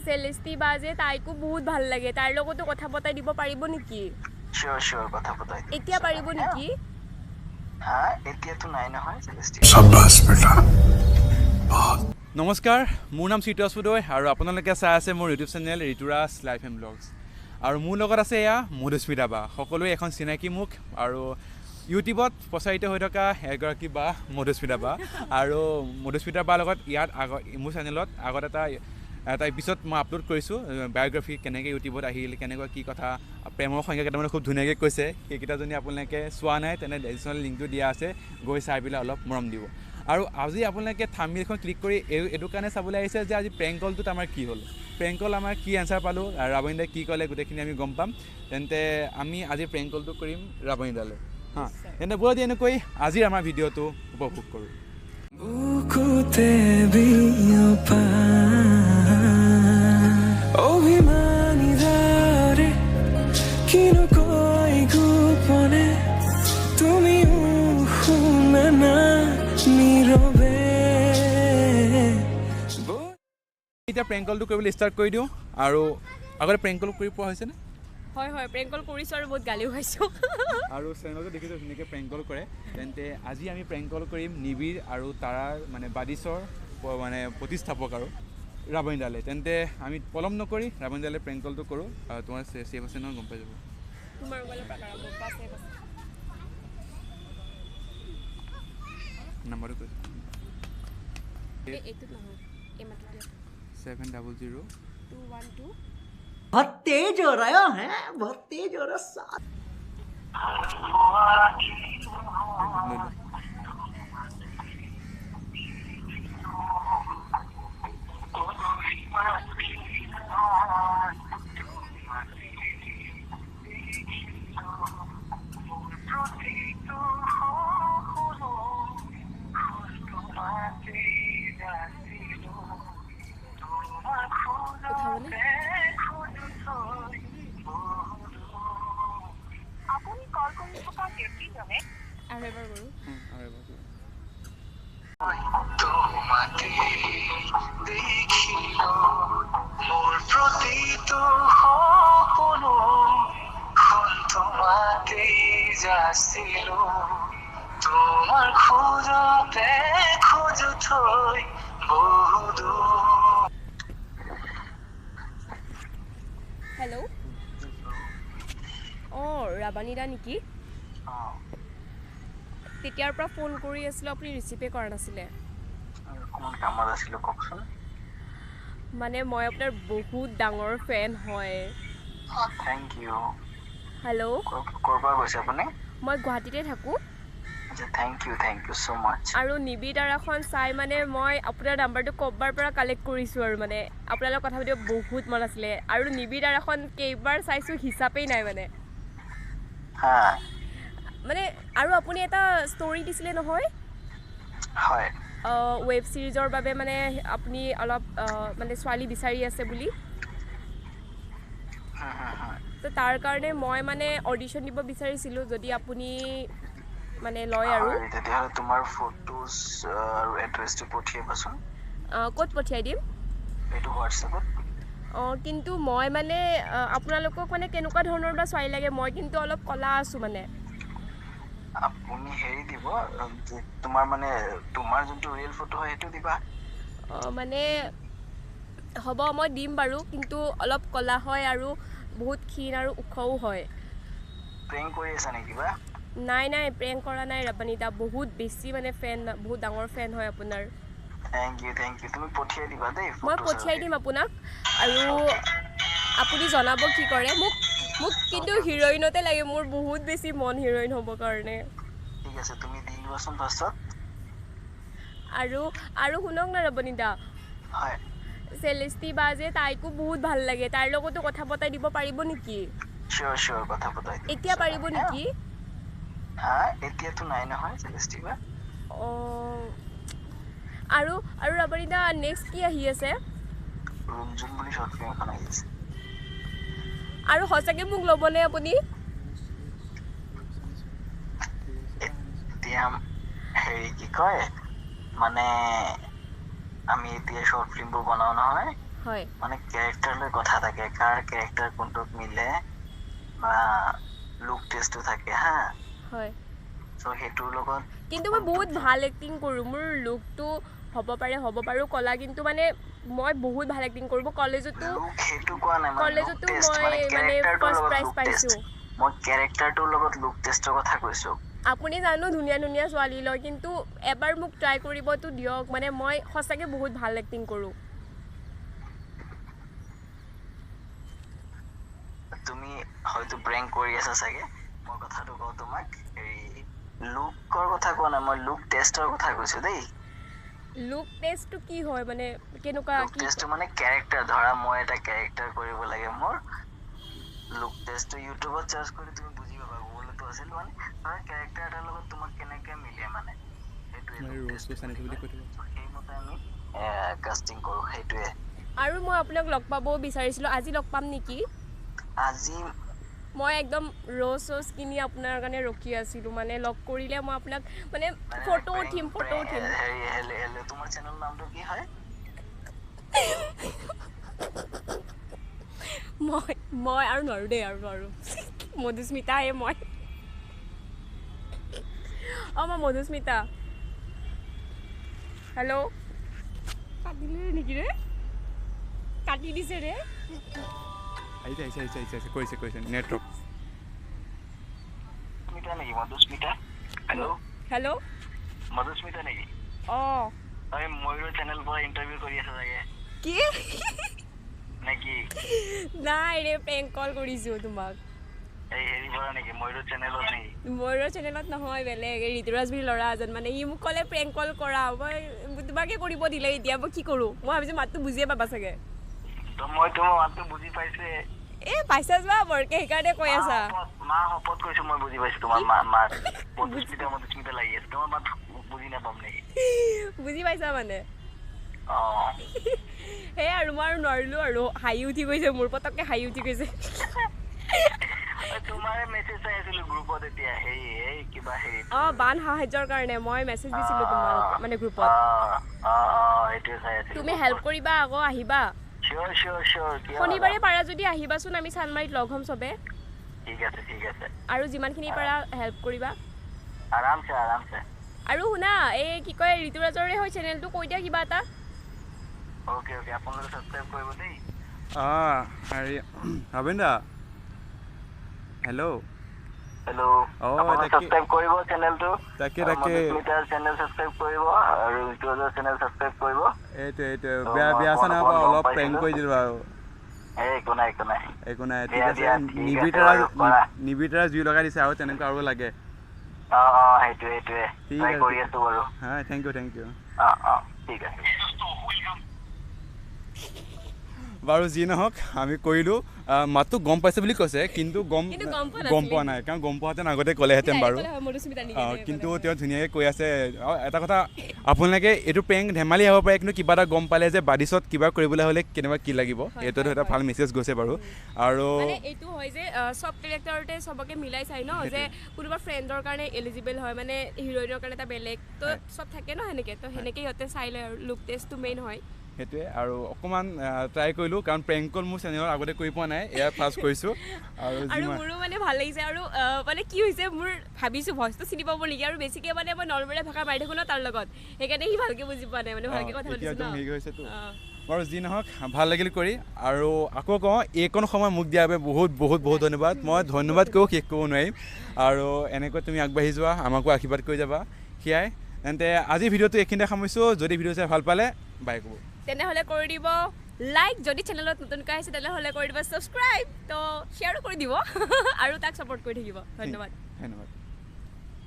Celesti Bairagey তাইকো বহুত ভাল লাগে তাৰ লগতো কথা পতাই দিব পাৰিব নেকি শিওৰ কথা পতাই দিম এতিয়া পাৰিব নেকি হ্যাঁ এতিয়া তো নাই নহয় Celesti शाबाश बेटा নমস্কাৰ মোৰ নাম ৰিতুৰাজ আৰু আপোনালোকে চাই আছে মোৰ YouTube channel Ruturaj life and blogs আৰু মোৰ লগত আছে এয়া মধুস্মিতা বা সকলোৱে এখন চিনাকি মুখ আৰু ইউটিউবত প্ৰচাৰিত হৈ থকা এগৰাকী বা মধুস্মিতা বা আৰু মধুস্মিতা বাৰ লগত ইয়াত মোৰ চেনেলত আগত এটা এপিছড মই আপলোড কৰিছোঁ বায়োগ্ৰাফি কেনেকৈ ইউটিউবত আহিল কেনেকুৱা কি কথা প্ৰেমৰ সংখ্যা কেইটামানে খুব ধুনীয়াকৈ কৈছে সেইকেইটা যদি আপোনালোকে চোৱা নাই তেনে এডিশ্যনেল লিংকটো দিয়া আছে গৈ চাই পেলাই অলপ মৰম দিব আৰু আজি আপোনালোকে থাম্বনেইলখন ক্লিক কৰি এইটো কাৰণে চাবলৈ আহিছে যে আজি প্ৰেংক কলটোত আমাৰ কি হ'ল প্ৰেংক কল আমাৰ কি এনচাৰ পালোঁ ৰাৱণীদাই কি ক'লে গোটেইখিনি আমি গম পাম তেন্তে আমি আজি প্ৰেংক কলটো কৰিম ৰাৱণীদালৈ হাঁ তেন্তে ব'লা এনেকৈ আজিৰ আমাৰ ভিডিঅ'টো উপভোগ কৰোঁ এতিয়া প্ৰেংক কলটো কৰিবলৈ ষ্টাৰ্ট কৰি দিওঁ আৰু আগতে প্ৰেংক কল কৰি পোৱা হৈছেনে হয় হয় প্ৰেংক কল কৰিছোঁ আৰু বহুত গালিও খাইছোঁ আৰু চেনেলতো দেখিছোঁ ধুনীয়াকৈ প্ৰেংক কল কৰে তেন্তে আজি আমি প্ৰেংক কল কৰিম নিবিৰ আৰু তাৰাৰ মানে বাদিছৰ মানে প্ৰতিষ্ঠাপক আৰু ৰাৱণীদালৈ তেন্তে আমি পলম নকৰি ৰাৱণীদালৈ প্ৰেংক কলটো কৰোঁ আৰু তোমাৰ ছেভ আছে নহয় গম পাই যাব তোমাৰ মোবাইলৰ পৰা পাছে নাম্বাৰটো কৈছোঁ এইটোত নহয় এই মাত্ৰ 700 212 बहुत तेज हो रहा है बहुत तेज हो रहा साथ আৰু এবাৰ কৰোঁ তোমাকে দেখিলো মোৰ প্ৰতিটো সপোন তোমাকে যাচিলো তোমাৰ খোজতে খোজ থৈ বহুদূৰ হেল্ল' অঁ ৰাৱণীদা নেকি তেতিয়াৰ পৰা ফোন কৰি আছিলোঁ আপুনি ৰিচিভে কৰা নাছিলে মানে মই আপোনাৰ বহুত ডাঙৰ ফেন হয় থেংক ইউ হেল্ল' ক'ৰ পৰা কৈছে আপুনি মই গুৱাহাটীতে থাকোঁ থেংক ইউ ছ' মাছ আৰু নিবিৰ তাৰাখন চাই মানে মই আপোনাৰ নাম্বাৰটো ক'ৰবাৰ পৰা কালেক্ট কৰিছোঁ আৰু মানে আপোনাৰ লগত কথা পাতিব বহুত মন আছিলে আৰু নিবিৰ তাৰাখন কেইবাৰ চাইছোঁ হিচাপেই নাই মানে মানে আৰু আপুনি এটা ষ্টৰি দিছিলে নহয় হয় ৱেব ছিৰিজৰ বাবে মানে আপুনি অলপ মানে ছোৱালী বিচাৰি আছে বুলি তো তাৰ কাৰণে মই মানে অডিশ্যন দিব বিচাৰিছিলোঁ যদি আপুনি মানে লয় আৰু তেতিয়াহ'লে তোমাৰ ফটোজ আৰু এড্ৰেছটো পঠিয়াবাচোন ক'ত পঠিয়াই দিম এইটো হোৱাটছএপত কিন্তু মই মানে আপোনালোকক মানে কেনেকুৱা ধৰণৰ বা ছোৱালী লাগে মই কিন্তু অলপ ক'লা আছোঁ মানে আপুনি হেৰি দিব তোমাৰ মানে তোমাৰ যোনটো ৰিয়েল ফটো হয় সেইটো দিবা মানে হ'ব মই দিম বাৰু কিন্তু অলপ ক'লা হয় আৰু বহুত ক্ষীণ আৰু ওখও হয় প্ৰেংক কৰি আছা নেকি বা নাই প্ৰেংক কৰা নাই ৰাৱণীদা বহুত বেছি মানে ফেন বহুত ডাঙৰ ফেন হয় আপোনাৰ থেংক ইউ তুমি পঠিয়াই দিবা দেই মই পঠিয়াই দিম আপোনাক আৰু আপুনি জনাব কি কৰে মোক কিন্তু হিৰইনতে লাগে মোৰ বহুত বেছি মন হিৰইন হ'ব কাৰণে ঠিক আছে তুমি দি দিবাচোন ফাৰ্ষ্টত আৰু শুনক না ৰাৱণীদা হয় Celesti Bairagey তাইকো বহুত ভাল লাগে তাইৰ লগতো কথা পতাই দিব পাৰিব নেকি শিওৰ কথা পতাই দিম এতিয়া পাৰিব নেকি হ্যাঁ এতিয়াতো নাই নহয় Celesti বা আৰু ৰাৱণীদা নেক্সট কি আহি আছে Runjun বুলি শৰ্ট ফিল্ম এখন আহি আছে আৰু সঁচাকৈ মোক ল'বনে আপুনি এতিয়া হেৰি কি কয় মানে আমি এতিয়া শৰ্ট ফিল্মবোৰ বনাও নহয় হয় মানে ক্যাৰেক্টাৰ লৈ কথা থাকে কাৰ ক্যাৰেক্টাৰ কোনটোক মিলে বা লুক টেস্টটো থাকে হা হয় সো হেতুৰ লগত কিন্তু মই বহুত ভাল এক্টিং কৰোঁ মোৰ লুকটো হ'ব পাৰো কলা কিন্তু মানে মই বহুত ভাল এক্টিং কৰোঁ কলেজতো লুক হেতু কোৱা নাই মানে কলেজতো টেষ্ট মই মানে ফাৰ্ষ্ট প্ৰাইজ লুক পাইছোঁ টেষ্ট মই ক্যাৰেক্টাৰটোৰ লগত লুক টেষ্টৰ কথা কৈছো আপুনি জানো ধুনীয়া ধুনীয়া ছোৱালী লয় কিন্তু এবাৰ মোক ট্ৰাই কৰিবতো দিয়ক মানে মই সঁচাকৈ বহুত ভাল এক্টিং কৰোঁ তুমি হয়তো প্ৰ্যাঙ্ক কৰি আছা চাগে মই কথাটো কওঁ তোমাক এই লুকৰ কথা কোৱা নাই মই লুক টেষ্টৰ কথা কৈছো দেই লুক টেষ্টটো কি হয় মানে কেনেকুৱা লুক কি টেষ্টটো মানে ক্যাৰেক্টাৰ ধৰা মই এটা ক্যাৰেক্টাৰ কৰিব লাগে মোৰ লুক টেষ্টটো ইউটিউবত সাৰ্চ কৰি তুমি বুজি পাবা গুগলতো আছিল মানে ধৰা ক্যাৰেক্টাৰ এটাৰ লগত তোমাক কেনেকৈ মিলে মানে সেইটোৱে ৰোজ ৰোজ আনিছে বুলি কৈ দিব সেইমতে আমি কাস্টিং কৰোঁ সেইটোৱে আৰু মই আপোনাক লগ পাবও বিচাৰিছিলোঁ আজি লগ পাম নেকি আজি মই একদম ৰ'জ কিনি আপোনাৰ কাৰণে ৰখি আছিলোঁ মানে লগ কৰিলে মই আপোনাক মানে ফটো উঠিম হেৰি তোমাৰ চেনেল নামটো কি হয় মই আৰু নোৱাৰোঁ দেই আৰু নোৱাৰোঁ মধুস্মিতা মই মই মধুস্মিতা হেল্ল' কাটিলে নেকি ৰে কাটি দিছে ৰে আহিছে কৰিছে নেটৱৰ্ক স্মিতা নেকি মধুস্মিতা হেল্ল' মধুস্মিতা নেকি অঁ তই ময়ূৰৰ চেনেল পৰা ইণ্টাৰভিউ কৰি আছা চাগে কি নেকি নাই ৰে প্ৰেংক কল কৰিছোঁ তোমাক এই হেৰি পৰা নেকি ময়ূৰৰ চেনেলত নেকি ময়ূৰৰ চেনেলত নহয় বেলেগ এই ঋতুৰাজ বুলি ল'ৰা এজন মানে ই মোক ক'লে প্ৰেংক কল কৰা মই তোমাকে কৰিব দিলে এতিয়া মই কি কৰোঁ মই ভাবিছোঁ মাতটো বুজিয়ে পাবা চাগে মই তোমাৰ মাতটো বুজি পাইছোৱে পাইছা যোৱা বৰকে সেইকাৰণে কৈ আছা মা শপত কৈছো মই বুজি পাইছো তোমাৰ মাত মধুস্মিতা লাগি আছে তোমাৰ মাত বুজি নাপাম নেকি বুজি পাইছা মানে অঁ সেই আৰু মই আৰু নোৱাৰিলোঁ আৰু হাঁহি উঠি গৈছে মোৰ পটককৈ হাঁহি উঠি গৈছে তোমাৰে মেছেজ চাই আছিলো গ্ৰুপত এতিয়া হেৰি কিবা হেৰি বান সাহায্যৰ কাৰণে মই মেছেজ দিছিলোঁ তোমাৰ মানে গ্ৰুপত এইটোৱে চাই আছিলো তুমি হেল্প কৰিবা আকৌ আহিবা চিয়ৰ শনিবাৰে পাৰা যদি আহিবাচোন আমি চানমাৰীত লগ হ'ম চবে ঠিক আছে আৰু যিমানখিনি পাৰা হেল্প কৰিবা আৰামছে আৰু শুনা এই কি কয় ঋতুৰাজৰে হয় চেনেলটো কৈ দিয়া কিবা এটা অ'কে আপোনালোকে ছাবস্ক্ৰাইব কৰিব দেই হেৰি ৰবীন দা হেল্ল' ছাবস্ক্ৰাইব কৰিব চেনেলটো তাকে মধুস্মিতাৰ চেনেল ছাবস্ক্ৰাইব কৰিব আৰু ঋতুৰাজৰ চেনেল ছাবস্ক্ৰাইব কৰিব এইটোৱে বেয়া চেনেল পৰা অলপ প্ৰেংক কৰি দিলোঁ আৰু একো নাই ঠিক আছে নিবিৰ তাৰা জুই লগাই দিছে আৰু তেনেকুৱা আৰু লাগে সেইটোৱে ট্ৰাই কৰি আছো বাৰু থেংক ইউ ঠিক আছে বাৰু যি নহওক আমি কৰিলোঁ মাতটো গম পাইছে বুলি কৈছে কিন্তু গম পোৱা নাই কাৰণ গম পোৱাহেঁতেন আগতে ক'লেহেঁতেন বাৰু কিন্তু তেওঁ ধুনীয়াকৈ কৈ আছে আৰু এটা কথা আপোনালোকে এইটো প্ৰেংক ধেমালি হ'ব পাৰে কিন্তু কিবা এটা গম পালে যে বাদিছত কিবা কৰিবলৈ হ'লে কেনেকুৱা কি লাগিব এইটোতো এটা ভাল মেছেজ গৈছে বাৰু আৰু এইটো হয় যে চব কেৰেক্টাৰতে চবকে মিলাই চাই ন যে কোনোবা ফ্ৰেণ্ডৰ কাৰণে এলিজিবল হয় মানে হিৰইনৰ কাৰণে এটা বেলেগ তো চব থাকে ন সেনেকৈ তো সেনেকৈ সিহঁতে চাই লয় আৰু লুক টেষ্টটো মেইন হয় সেইটোৱে আৰু অকণমান ট্ৰাই কৰিলোঁ কাৰণ প্ৰেংক কল মোৰ চেনেলত আগতে কৰি পোৱা নাই এয়া ফাৰ্ষ্ট কৰিছোঁ আৰু মোৰো মানে ভাল লাগিছে আৰু মানে কি হৈছে মোৰ ভাবিছোঁ ভইচটো চিনি পাব নেকি আৰু বেছিকৈ মানে মই নলবৰীয়া ভাষা মাৰি থাকোঁ ন তাৰ লগত সেইকাৰণে সি ভালকৈ বুজি পোৱা নাই মানে ভালকৈ কথা পাতিছোঁ বাৰু যি নহওক ভাল লাগিল কৰি আৰু আকৌ কওঁ এইকণ সময় মোক দিয়াৰ বাবে বহুত ধন্যবাদ মই ধন্যবাদ কৈও শেষ কৰিব নোৱাৰিম আৰু এনেকৈ তুমি আগবাঢ়ি যোৱা আমাকো আশীৰ্বাদ কৰি যাবা সেয়াই তেন্তে আজি ভিডিঅ'টো এইখিনিতে সামৰিছোঁ যদি ভিডিঅ' চাই ভাল পালে বাই ক'ব তেনেহ'লে কৰি দিব লাইক যদি চেনেলত নতুনকৈ আহিছে তেনেহ'লে কৰি দিব ছাবস্ক্ৰাইব তো শ্বেয়াৰো কৰি দিব আৰু তাক ছাপোৰ্ট কৰি থাকিব ধন্যবাদ